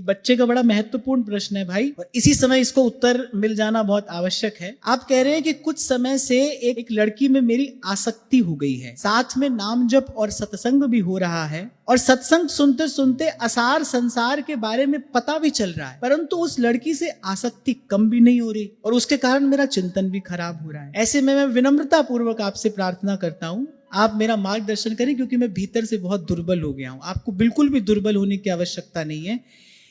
बच्चे का बड़ा महत्वपूर्ण प्रश्न है भाई, और इसी समय इसको उत्तर मिल जाना बहुत आवश्यक है। आप कह रहे हैं कि कुछ समय से एक लड़की में मेरी आसक्ति हो गई है, साथ में नाम जप और सत्संग भी हो रहा है, और सत्संग सुनते सुनते असार संसार के बारे में पता भी चल रहा है, परंतु उस लड़की से आसक्ति कम भी नहीं हो रही और उसके कारण मेरा चिंतन भी खराब हो रहा है। ऐसे में मैं विनम्रता पूर्वक आपसे प्रार्थना करता हूं, आप मेरा मार्गदर्शन करें, क्योंकि मैं भीतर से बहुत दुर्बल हो गया हूं। आपको बिल्कुल भी दुर्बल होने की आवश्यकता नहीं है।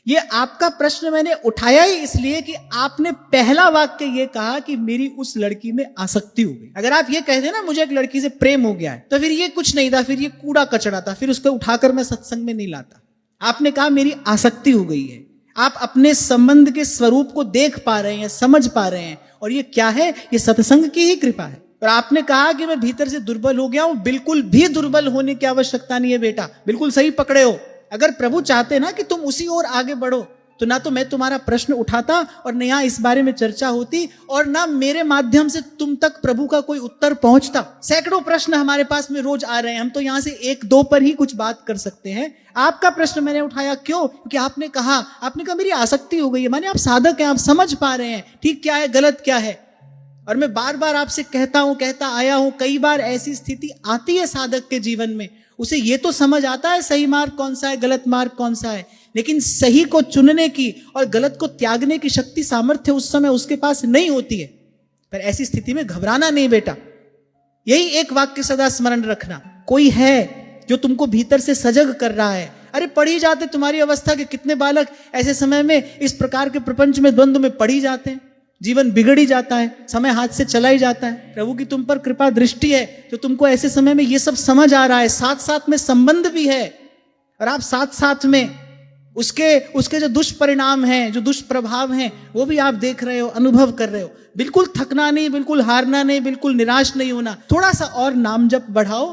ये आपका प्रश्न मैंने उठाया ही इसलिए कि आपने पहला वाक्य ये कहा कि मेरी उस लड़की में आसक्ति हो गई। अगर आप ये कहते ना मुझे एक लड़की से प्रेम हो गया है, तो फिर ये कुछ नहीं था, फिर ये कूड़ा कचड़ा था, फिर उसको उठाकर मैं सत्संग में नहीं लाता। आपने कहा मेरी आसक्ति हो गई है। आप अपने संबंध के स्वरूप को देख पा रहे हैं, समझ पा रहे हैं, और ये क्या है? ये सत्संग की ही कृपा है। और आपने कहा कि मैं भीतर से दुर्बल हो गया हूं। बिल्कुल भी दुर्बल होने की आवश्यकता नहीं है बेटा, बिल्कुल सही पकड़े हो। अगर प्रभु चाहते ना कि तुम उसी ओर आगे बढ़ो, तो ना तो मैं तुम्हारा प्रश्न उठाता और न यहाँ इस बारे में चर्चा होती, और ना मेरे माध्यम से तुम तक प्रभु का कोई उत्तर पहुंचता। सैकड़ों प्रश्न हमारे पास में रोज आ रहे हैं, हम तो यहाँ से एक दो पर ही कुछ बात कर सकते हैं। आपका प्रश्न मैंने उठाया क्यों? क्योंकि आपने कहा मेरी आसक्ति हो गई है। माने आप साधक हैं, आप समझ पा रहे हैं ठीक क्या है गलत क्या है। और मैं बार बार आपसे कहता आया हूं, कई बार ऐसी स्थिति आती है साधक के जीवन में, उसे ये तो समझ आता है सही मार्ग कौन सा है, गलत मार्ग कौन सा है, लेकिन सही को चुनने की और गलत को त्यागने की शक्ति सामर्थ्य उस समय उसके पास नहीं होती है। पर ऐसी स्थिति में घबराना नहीं बेटा, यही एक वाक्य सदा स्मरण रखना, कोई है जो तुमको भीतर से सजग कर रहा है। अरे पढ़ ही जाते, तुम्हारी अवस्था के कितने बालक ऐसे समय में इस प्रकार के प्रपंच में द्वंद्व में पढ़ ही जाते हैं, जीवन बिगड़ ही जाता है, समय हाथ से चला ही जाता है। प्रभु की तुम पर कृपा दृष्टि है तो तुमको ऐसे समय में ये सब समझ आ रहा है, साथ साथ में संबंध भी है, और आप साथ साथ में उसके जो दुष्परिणाम हैं, जो दुष्प्रभाव हैं, वो भी आप देख रहे हो, अनुभव कर रहे हो। बिल्कुल थकना नहीं, बिल्कुल हारना नहीं, बिल्कुल निराश नहीं होना। थोड़ा सा और नाम जप बढ़ाओ,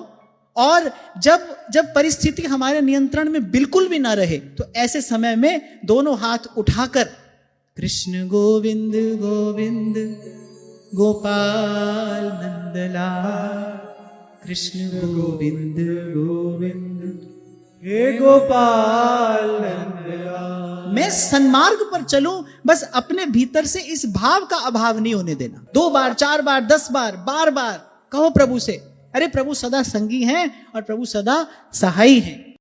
और जब परिस्थिति हमारे नियंत्रण में बिल्कुल भी ना रहे, तो ऐसे समय में दोनों हाथ उठाकर कृष्ण गोविंद गोविंद गोपाल नंदलाल, कृष्ण गोविंद गोविंद हे गोपाल नंदलाल। मैं सन्मार्ग पर चलूं, बस अपने भीतर से इस भाव का अभाव नहीं होने देना। 2 बार 4 बार 10 बार बार बार कहो प्रभु से, अरे प्रभु सदा संगी हैं और प्रभु सदा सहाई हैं।